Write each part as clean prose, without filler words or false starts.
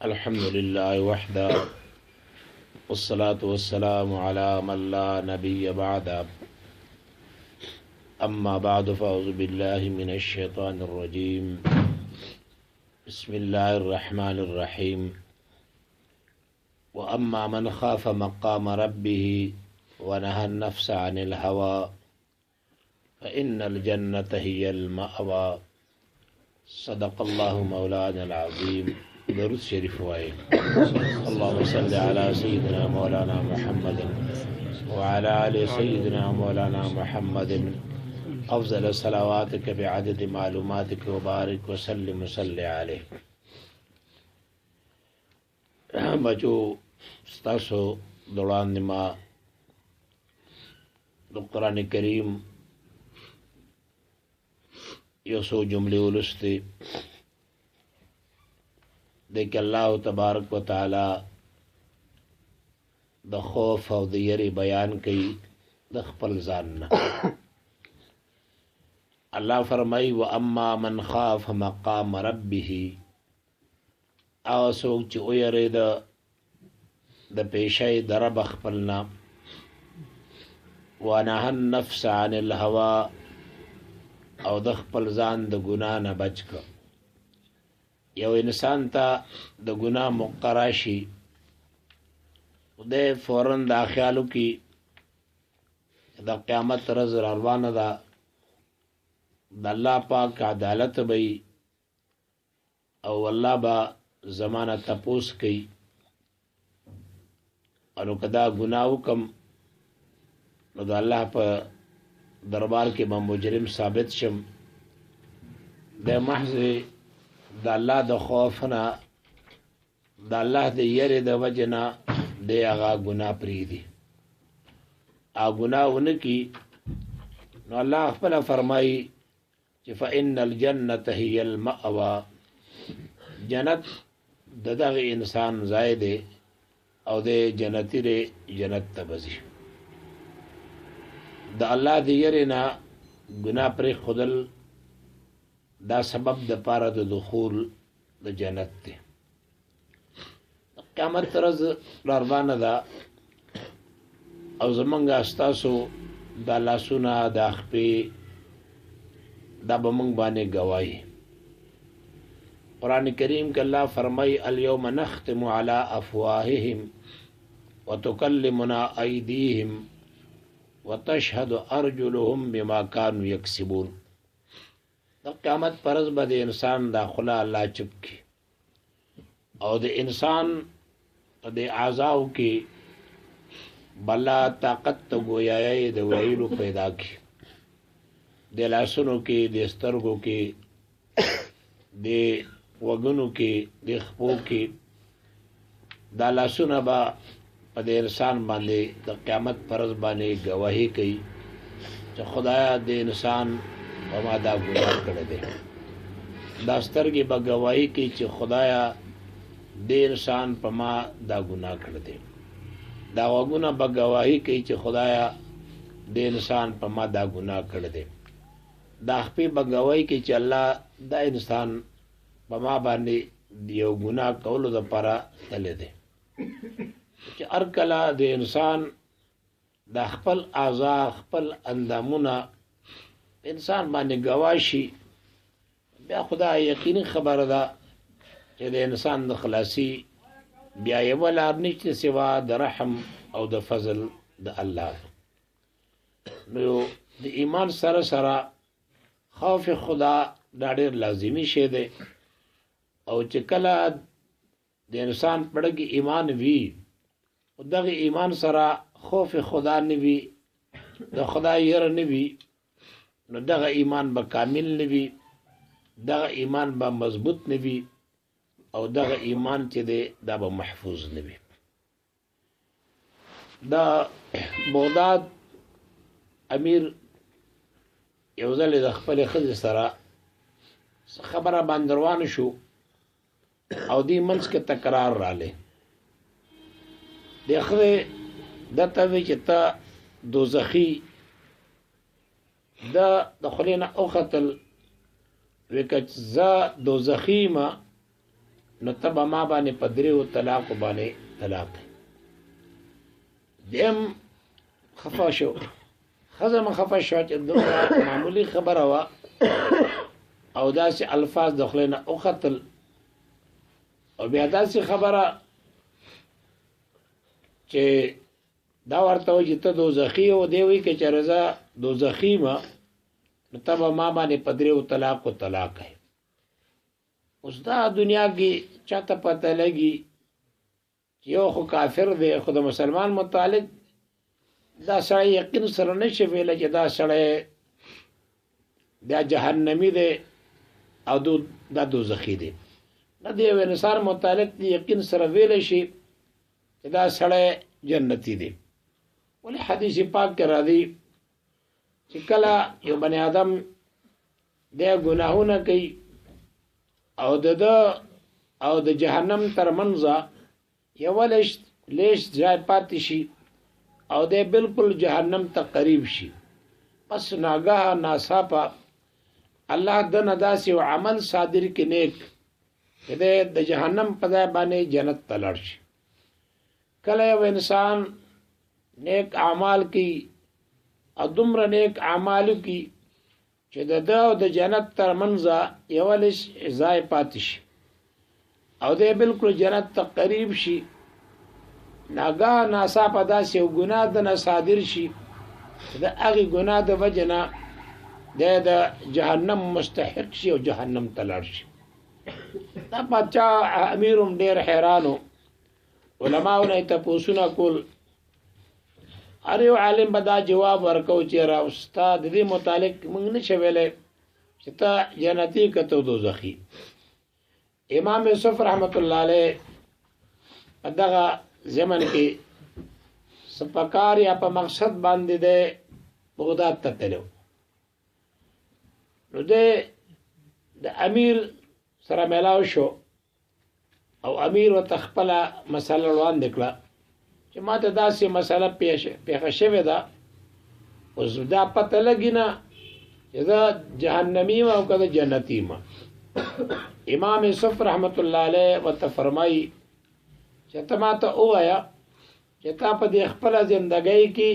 الحمد لله وحده والصلاة والسلام على من لا نبي بعده أما بعد فأعوذ بالله من الشيطان الرجيم بسم الله الرحمن الرحيم وأما من خاف مقام ربه ونهى النفس عن الهوى فإن الجنة هي المأوى صدق الله مولانا العظيم. درود شریف وائے اللهم صل على سيدنا مولانا محمد وعلى آل سيدنا مولانا محمد افضل صلواتك بعدد معلوماتك وبارك وسلم وصل عليه. بچو ستاسو دوران ما قرآن کریم یو سو جملے ولستے دیکھ اللہ تبارک و تعالی د خوف او د یری بیان کئی د خپل ځان نه. الله فرمای و اما من خاف مقام ربه، او څوک چې ویری د پیشای د رب خپلنا، ونهى النفس عن الهوى، او د خپل ځان د ګناه نه بچ کړ. یو انسان ته د ګناه مقراشي خدای فوراً دا خیالو کی د قیامت ورځ روانه ده، د الله پاک عدالت بی او الله با زمانه تپوس کئی، او کدا گناہو کم نو د الله په دربار کې به مجرم ثابت شم. د محض د الله د خوف نه، د الله د یری د وجه نه د هغه ګناه پرېږدي، او ګناه ونه کي نو الله خپله فرمایي چې فإن الجنة هي المأوى، جنت د دغه انسان ځای دی او د جنتي دی جنت ته به ځي. د الله د یری نه ګناه پرېښودل دا سبب د پاره د دخول د جنت دی. قیامت ورځ روانه ده، او زمونږ ستاسو دا لاسونه دا خپې دا به موږ باندې ګواهي. قرآن کریم کې الله فرمای الیوم نختم علی افواههم وتکلمنا ایدیهم وتشهد ارجلهم بما كانوا یکسبون. د قیامت پرز به د انسان دا خلا الله چپ کی، او د انسان د اعضاو کې بلا طاقت ته گویای د ویلو پیدا کی، د لاسونو کې، د سترګو کې، د وګونو کې، د خپو کې. دا لاسونه به په د انسان باندې د قیامت پرز باندې گواهی کوي چې خدایا د انسان په ما دا ګناه کړی دی. دا سترګې به ګواهی کوي چې خدایا د انسان په ما دا ګناه کړی دی. دا غوږونه به ګواهی کوي چې خدایا د انسان په ما دا ګناه کړی دی. دا خپې به ګواهی کوي چې الله دا انسان په ما باندې یو ګناه کولو دپاره تللی دی. چې هر کله د انسان دا خپل اعضا، خپل اندامونه انسان باندې گواشي، بیا خدا یقیني خبره ده چې د انسان د خلاصي بیا یوه لار نشته سوا د رحم او د فضل د الله. نو د ایمان سره سره خوف خدا دا ډېر لازمي شی دی، او چې کله د انسان پړه کې ایمان وي، دغه ایمان سره خوف خدا نه وي، د خدای یره نه وي، نو دغه ایمان به کامل نه وي، دغه ایمان به مضبوط نه وي، او دغه ایمان چې دی دا به محفوظ نه وي. دا بغداد امیر یو ځل د خپلې ښځې سره خبره باندې روان شو، او دې منځ کې تکرار رالی. د ښځې ده ته وی چې ته دوزخي، ده د خولې نه وختل، وی که زه دوزخي یم نو تب ما باندې پدریو طلاق باندې طلاق دیم خفا شو خزم خفا شو چې دغه معمولی خبره وا او داسې الفاظ دخلنا او قتل او بیا داسې خبره چې دا ورته وي ته دوزخي او دی وی کې چې رضا دوزخي ما نو تب ما باندې پدریو طلاق او طلاق ہے اوس دا دنیا کې چاته پته لګي یو خو کافر دی خو د مسلمان متعلق دا سړی یقین سره نشي ویل چې دا سړی دا جهنمی دی او دا دوزخی دی نه دی یو انسان متعلق دی یقین سره ویل شي چې دا سړی جنتی دی ولې حدیث پاک کې راځي چې کله یو بنی آدم د ګناهونه کوي او د جهنم ترمنځ یو لیش ځای پاتې شي او د بالکل جهنم ته قریب شي پس ناګاه ناصافه الله د نداسي او عمل صادر کې نیک د جهنم په ځای باندې جنت ته لاړ شي کله یو انسان نیک اعمال کی او دومره نیک اعمال کی چې د جنت ترمنځ یو لیش ځای پاتې شي او د بالکل جنت ته قریب شي ناګاه ناصافه داسې یو ګناه د نه صادر شي د هغې ګناه د وجې نه د جهنم مستحق شي او جهنم ته لاړ شي دا پاچا امیر هم ډېر حیران و علماو نه یې تپوسونه کول هر یو عالم به دا جواب ورکو چې را استاد د دې متعلق موږ نشو ویلی چې ته جنتي که ته دوزخي امام یوسف رحمت الله علیه په دغه زمن کې سپکار یا په مقصد باندې د بغداد ته تلو نو د امیر سره ملاو شو او امیر ورته خپله مسله وړاندې کړه چې ما ته داسې مسله پیښه شوې ده اوس دا پته لګي نه چې زه جهنمي یم او که زه جنتي یم امام یوسف رحمت الله علیه ورته فرمایي چې ته ما ته ووایه چې تا په دې خپله زندګۍ کې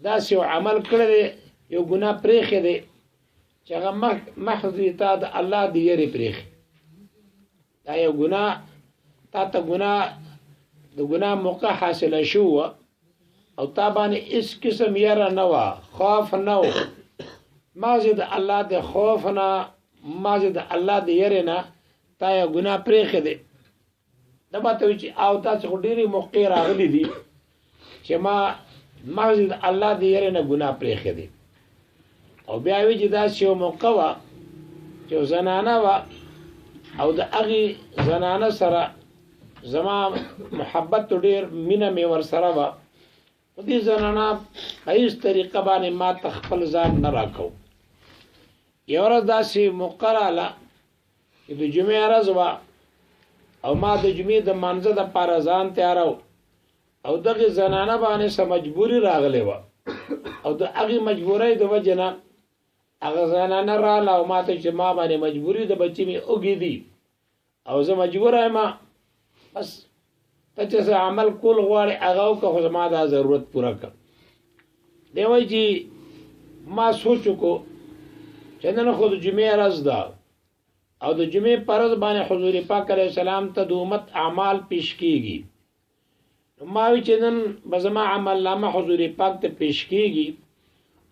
داسې یو عمل کړی دی یو ګناه پرېښی دی چې هغه محض تا د الله د یېرې پرېښي دا یو ګناه تا ته د ګناه موقع حاصله شو او تا باندې هېڅ قسم یره نه وه خوف نه و مازې د الله د خوف نه مازې د الله د یرې نه تا یو ګناه پرېښی دی دا به ته وي چې او تاسې خو ډېرې موقع راغلي دي چې ما مازې د الله د یرې نه ګناه پرېښی دی او بیا وي چې داسې یو موقع وه چې یو زنانه وه او د هغې زنانه سره زما محبت ډېر مینه مې ورسره وه خو دې زنانه په هېڅ طریقه باندې ما ته خپل ځان نه راکو یو ورځ داسې موقع راغله چې د جمعې ورځ وه او ما د جمعې د مانځه دپاره ځان تیارو او دغې زنانه باندې څه مجبوري راغلې وه او د هغې مجبورۍ د وجې نه هغه زنانه راغله او ما ته چې ما باندې مجبوري د بچې مې اوږې دي او زه مجبوره یم بس ته چې څه عمل کول غواړې هغه وکړه خو زما دا ضرورت پوره کړه دی وایي چې ما سوچ وکړو چې نن خو د جمعې ورځ ده او د جمعې په ورځ باندې حضور پاک علیه السلام ته د امت اعمال پیش کیږي نو ما وی چې نن به زما عمل نامه حضور پاک ته پیش کیږي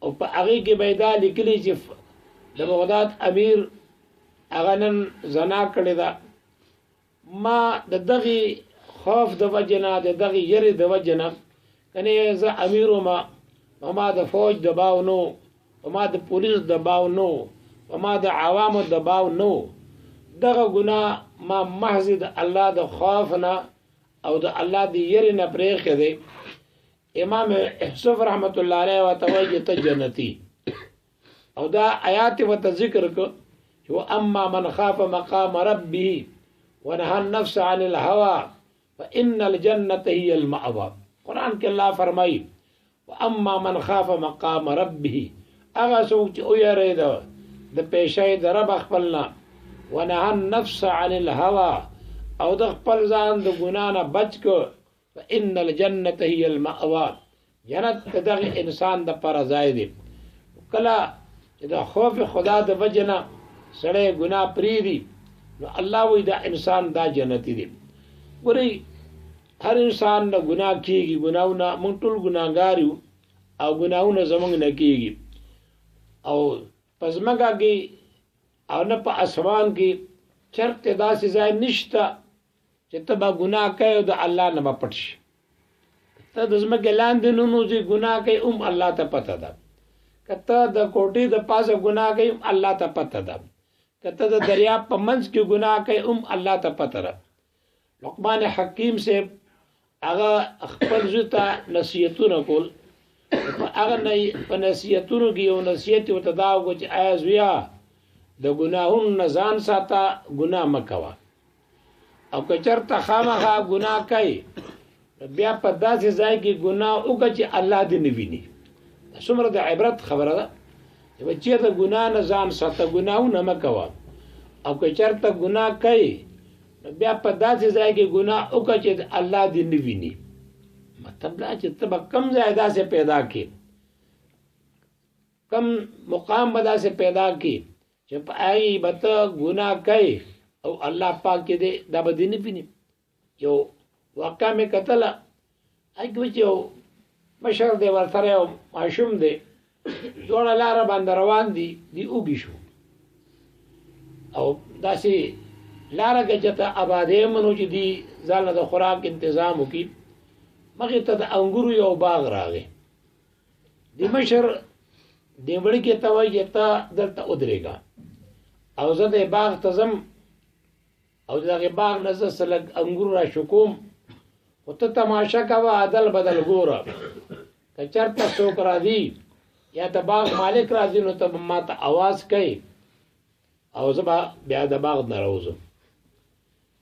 او په هغې کې به یې دا لیکلي چې د بغداد امیر هغه نن زنا کړې ده ما د دغې خوف د وجې نه د دغې یرې د وجې نه کنې زه امیر ومه نو ما د فوج دباو نو وما د پولیس دباو نو وما د عوامو دباو نو دغه ګناه ما محض د الله د خوف نه او د الله د یرې نه پرېښی دی امام یوسف رحمت الله علیه ورته وایي چې ته جنتي او دا آیات ورته ذکر کړه چې اما من خاف مقام ربه ونهى النفس عن الهوى فإن الجنة هي المأوى قرآن کې الله فرمایي واما من خاف مقام ربه هغه څوک چې ویریده د پیشۍ د رب خپلنا ونهى النفس عن الهوى او د خپل ځان د ګناه نه بچ کو فإن الجنة هي المأوى جنت دغه انسان د پر ځای دی کله چې د خوف خدا د وجنه سړی ګناه پریدي نو الله وی دا انسان دا جنتی دی ګورئ هر انسان نه ګناه کیږي ګناونه مونږ ټول ګناهګار یو او ګناونه زمونږ نه کیږي او پزماګه کې او نه په اسمان کې چرته داسې ځای نشته چې ته به ګناه کوي او د الله نه به پټ شي ته د ځمکې لاندې ننوځې ګناه کوي الله ته پته ده که ته د کوټې د پاسه ګناه کوي الله ته پته ده که ته د دریاب په منځ کې ګناه کوي الله ته پته ده لقمان حکیم صاحب هغه خپل زوی ته نصیحتونه کول هغه په نصیحتونو کې یو نصیحت ورته دا وکړو چې ایا زویه د ګناهونو نه ځان ساته ګناه مه کوه او که چېرته خامخا ګناه کوي بیا په داسې ځای کې ګناه وکړه چې الله دې نه ویني څومره د عبرت خبره ده چې بچی د ګناه نه ځان ساته ګناهونه مه کوه او که چېرته ګناه کوي بیا په داسې ځای کې ګناه وکړه چې الله دې نه ویني مطلب دا چې ته به کم ځای داسې پیدا کړي کم مقام به داسې پیدا کړي چې په هغې به ته ګناه کوي او الله پاک کې دی دا به دې نه ویني یو واقعه مې کتله هغې چې یو مشر دی ورسره یو ماشوم دی دواړه لاره باندې روان دي دی اوږي شو او داسې لاره کې چې ته ابادې منو چې دی ځانله د خوراک انتظام وکړي مخې ته د انګورو یو باغ راغی د مشر دې وړي کې ته وایي چې ته دلته ودرېږه او زه د باغ ته ځم او د هغې باغ نه زه څه لږ انګور را شکوم خو ته تماشه کوه عدل بدل ګوره که چېرته څوک راځي یا د باغ مالک راځي نو ته به ما ته اواز کوي او زه به بیا د باغ نه راوځم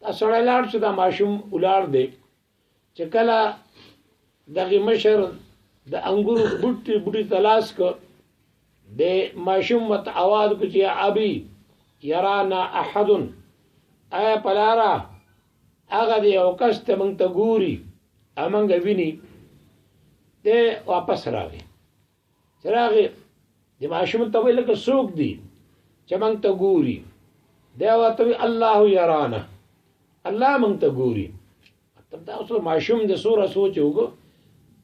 دا سړی لاړ شو دا ماشوم ولاړ دی چې کله دغه مشر د انګورو بوټي ته لاس کړ د ماشوم ورته اواز وکړ چې ابي یرانا احد آیا پلاره هغه دی یو کس ته موږ ته ګوري موږ ویني دی واپس راغی چې راغی د ماشوم ته ویل لکه څوک دی چې موږ ته ګوري دی ورته وی الله یرانا الله موږ ته ګوري مطلب دا اوس ماشوم د سوره سوچ وکړو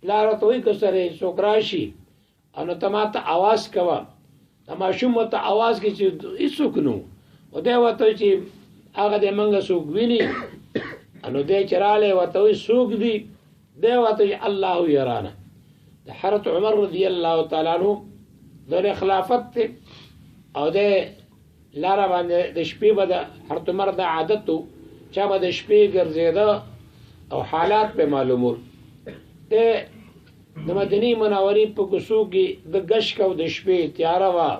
پلار ته وایي که سره څوک راشي نو ته ما ته اواز کوه د ماشوم ورته اواز کوي چې هېڅوک نه و دی ورته وایي چې هغه دی موږ څوک ویني نو دی چې رالی ورته وایي څوک دی دی ورته وایي الله یرانا د حضرت عمر رضی الله تعالی عنه د خلافت دی او دی لاره باندې د شپې به د حضرت عمر د عادت و چا به د شپې ګرځېده او حالات به معلومول د مدینې منورې په کوڅو کې د ګشک او د شپې تیاره وه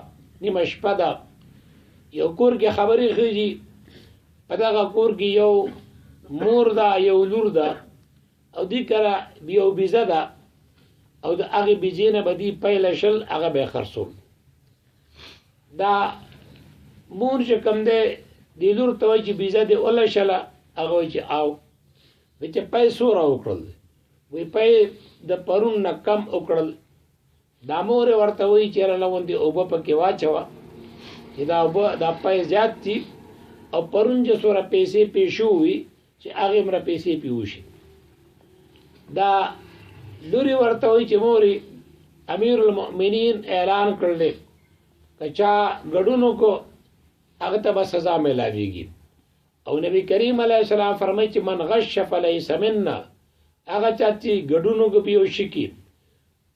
نیمه شپه ده یو کور کې خبرې خېږي په دغه کور کې یو مور ده یو لور ده او دې کله یو بیزه ده او د هغې بیزې نه به دې پیله شل هغه به یې خرڅول دا مور چې کوم دی دې لور ته وایي چې بیزه دې ولشله هغه وایي چې او وایي چې پی څومره وکړل وی پی د پرون نه کم وکړل دا مور ورته وایي چې یاره لغوندې اوبه پکې واچوه چې دا اوبه دا پی زیات دي او پرون چې څومره پیسې پیشو وي چې هغې مره پیسې پې وشي دا لورې ورته وایي چې مورې امیر المؤمنین اعلان کړل دی که چا ګډون وکړو هغه ته به سزا میلاویږي او نبی کریم علیه السلام فرمایي چې من غش فلیس منا هغه چا چې ګډون وکړو په یو شي کې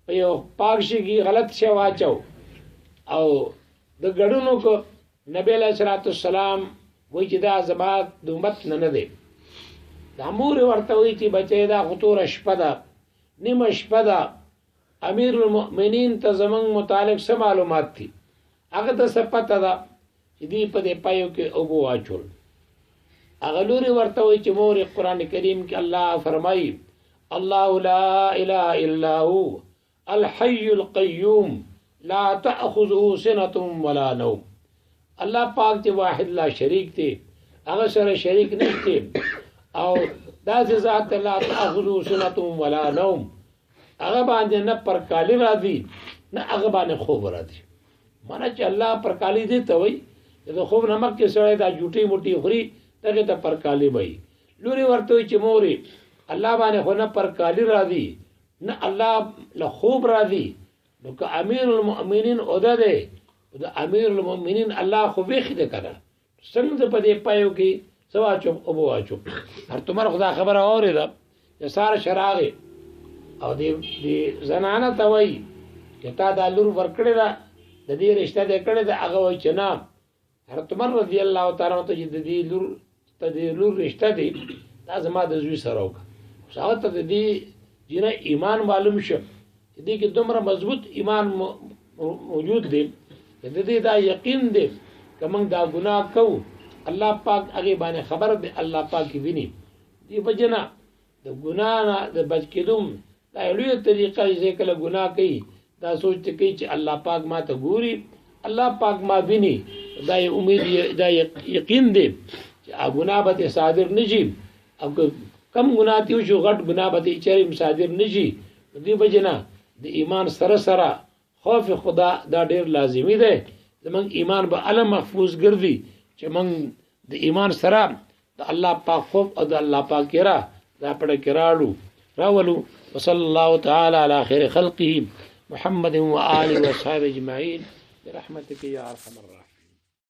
په یو پاک شي کې غلط شی واچو او د ګډون وکړو نبی علیه السلام وایي چې دا زما د امت نه دی دا مور ورته وایي چې بچی دا خو توره شپه ده نیمه شپه ده امیر المؤمنین ته زموږ متعلق څه معلومات دي هغه ته څه پته ده چې دوی په دې پایو کې اوبه واچول هغه لورې ورته وایي چې مور قرآن کریم کې الله فرمایي الله لا اله الا هو الحي القيوم لا تأخذه سنة ولا نوم الله پاک چې واحد لا شریک دی هغه سره شریک نشته او داسې ذات لا تأخذه سنة ولا نوم هغه باندې نه پرکالی راځي نه هغه باندې خوب راځي معنی چې الله پرکالی دی ته وایي د خوب نمک کې سړی دا جوټي موټي خوري دغه ته پرکالی وایي لوري ورته وایي چې موري الله باندې خو نه پرکالی راځي نه الله له خوب راځي نو که امیر المؤمنین عہده دی د امیر المؤمنین الله خو بیخ دی کنه څنګه په دې پایو کې سوا چوب او بوا چوب هر تمر خدا خبره اوریدا چې سار شراغه او دې زنانه ته وایي چې تا د لور ورکړې ده د دې رشتہ دې کړې ده هغه وایي چې نه هر تمر رضی الله تعالی عنہ چې د دې لور رشتہ دی دا زما د زوی سره وکړه هغه ته د دې جنه ایمان معلوم شو دې کې دومره مضبوط ایمان موجود دی د دې دا یقین دی که موږ دا ګناه کوو الله پاک هغه باندې خبر دی الله پاک ویني دی وجنه د ګناه نه د بچ کېدوم دا لوی طریقه چې کله ګناه کوي دا سوچ کوي چې الله پاک ما ته ګوري الله پاک ما ویني دا امید دا یقین دی چې ګناه به صادر نشي او کم ګناه تیو شو غټ ګناه به چیرې صادر نشي دی وجنه د ایمان سره سره خوف خدا دا ډیر لازمی دی زمونږ ایمان به علم محفوظ ګرځي چې موږ د ایمان سره د الله پاک خوف او د الله پاک کرا دا پړه کراړو راولو وصلی الله تعالی علی خیر خلقه محمد و آله و اصحابه اجمعین برحمتک یا ارحم الراحمین.